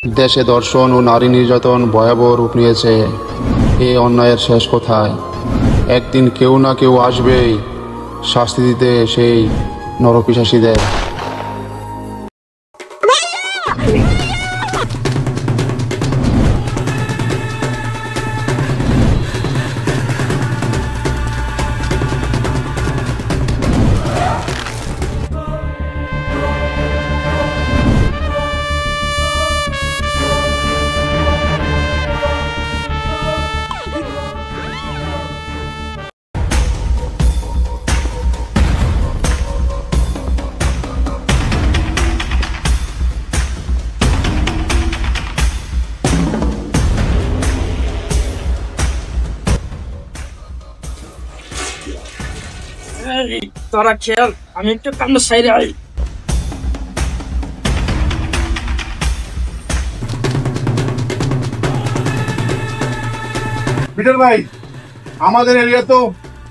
দেশে ধর্ষণ ও নারী নির্যাতন ভয়াবহ রূপ নিয়েছে। এই অন্যায়ের শেষ কোথায়? একদিন কেউ না কেউ আসবেই শাস্তি দিতে সেই নরপিশাচীদের। তোরা খেয়াল, আমি একটু কান্না সাইরে আই। বিটার ভাই, আমাদের এরিয়া তো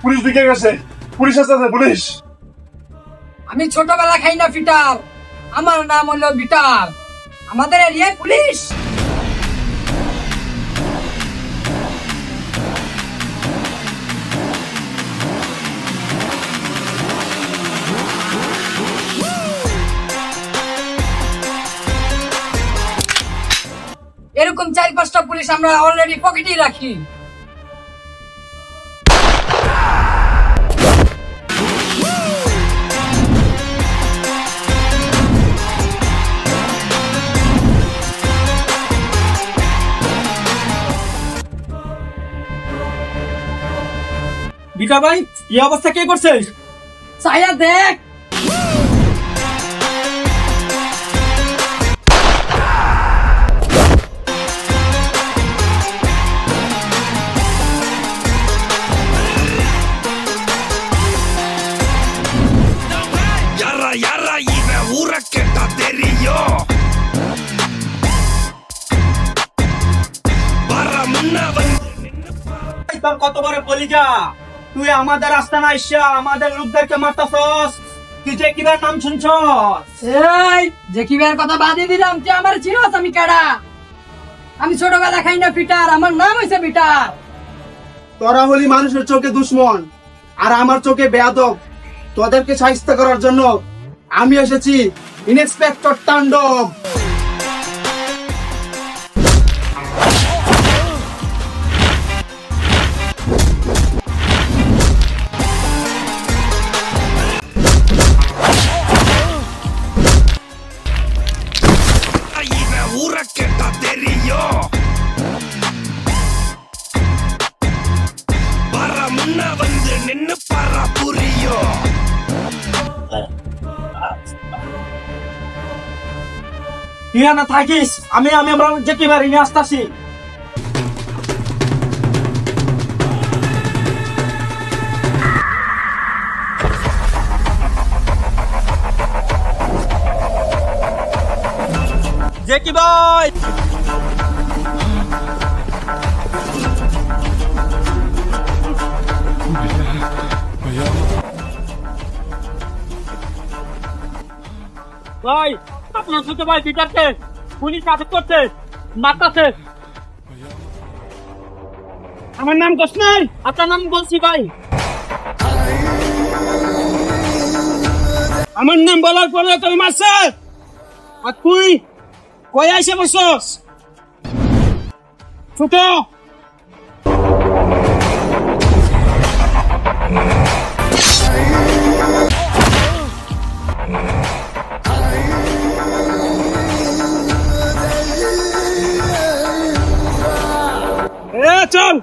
পুলিশ ঢুকে গেছে। পুলিশ আসতেছে, পুলিশ। আমি ছোটবেলা খাই না ফিটার, আমার নাম হলো বিটার। আমাদের এরিয়ায় পুলিশ। এরকম 4-5টা পুলিশ আমরা অলরেডি পকেটেই রাখি। বিকা ভাই, এই অবস্থা কে করছে? চাইয়া দেখ। তোর কত বড় কলিজা, তুই আমাদের আস্তানা আইসা আমাদের লোকদেরকে মারতাছস। তুই যে কিবার নাম শুনছস? এই যে কি বের কথা বাদই দিলাম, তুই আমার চিনস আমি কারা? আমি ছোটবেলা খাই না ফিটার, আমার নাম হইছে বিটার। তোরা হলি মানুষের চোখে দুশ্মন আর আমার চোখে বেয়াদব। তোদেরকে শায়েস্তা করার জন্য আমি এসেছি, ইন্সপেক্টর তাণ্ডব। ইয়া না থাকিস, আমি আমরা যে কিবার নিয়ে আসতাছি। যে কি ভাই, ভাই আপনার ছোট ভাই বিটারকে পুলিশ আটক করছে, মারতাছে। আমার নাম কস নাই? আপনার নাম বলছি ভাই। আমার নাম বলার পরে তুই মারছে, আর তুই কই আইসে বসছস? ছোট চল।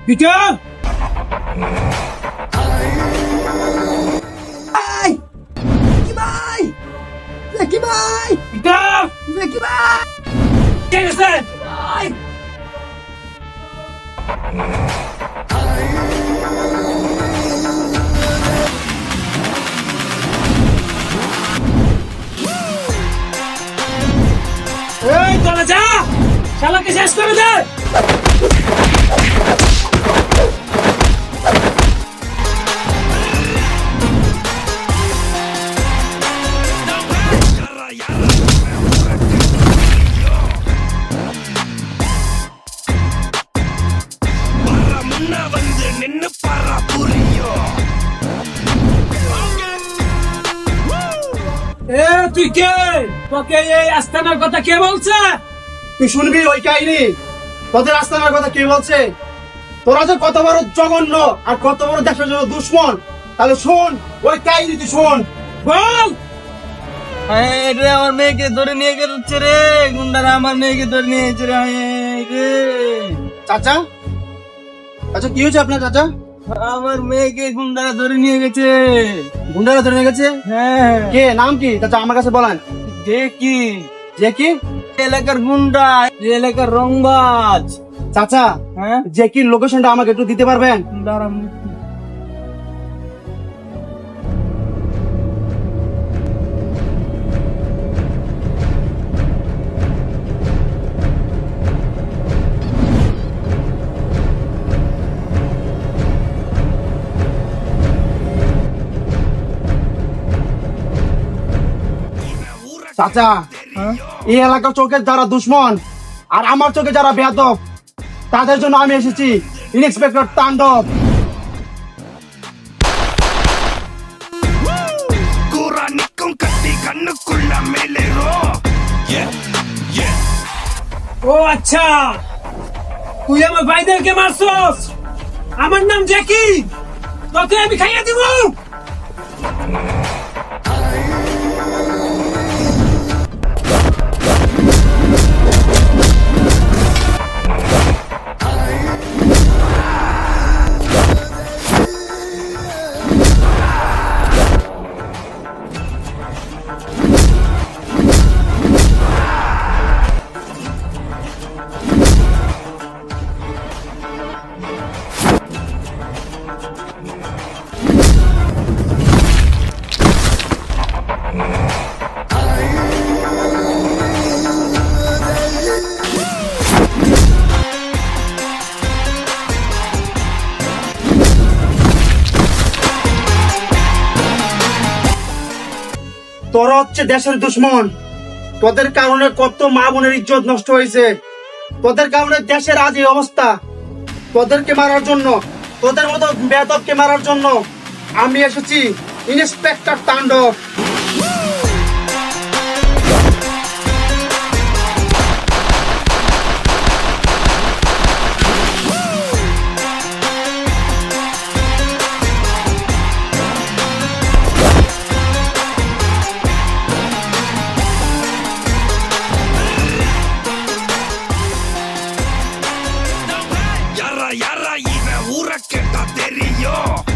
বিটা ভাই ভাই কি ভাই বিটা কি ভাই কে গেছে? ভাই এই চলে যা, শালা তাকে শেষ করে দে। এ তুই কে? তোকে এই আস্তানার কথা কে বলছে? তুই শুনবি ওই কাহিনী? তোদের আস্তানার কথা কে বলছে? তোরা যে কত বড় জঘন্য আর কত বড় দেশের জন্য দুশ্মন, তাহলে শোন ওই কাহিনী, তুই শোন। বল। রে আমার মেয়েকে ধরে নিয়ে গেছে রে, গুন্ডারা আমার মেয়েকে ধরে নিয়ে গেছে রে। রে চাচা, আচ্ছা কি হয়েছে আপনার চাচা? আমার মেয়েকে গুন্ডারা ধরে নিয়ে গেছে। গুন্ডারা ধরে নিয়ে গেছে? হ্যাঁ। কে, নাম কি চাচা আমার কাছে বলেন? দেখি যে কি? এলাকার গুন্ডা, এলাকার রংবাজ। চাচা, হ্যাঁ, যে কি লোকেশনটা আমাকে একটু দিতে পারবেন? দাঁড়ান। চাচা, এই এলাকার চোখের যারা দুশ্মন আর আমার চোখে যারা বেয়াদব, তাদের জন্য আমি এসেছি ইন্সপেক্টর তাণ্ডব। ও আচ্ছা, তুই আমার ভাইদেরকে মারছস। আমার নাম জ্যাকি, তোকে আমি খাইয়ে দিব। তোরা হচ্ছে দেশের দুশ্মন। তোদের কারণে কত মা বোনের ইজ্জত নষ্ট হয়েছে, তোদের কারণে দেশের আজ এই অবস্থা। তোদেরকে মারার জন্য, তোদের মতো বেয়াদবকে মারার জন্য আমি এসেছি ইন্সপেক্টর তাণ্ডব। Yarra, ibe hurra que ta தெரியும்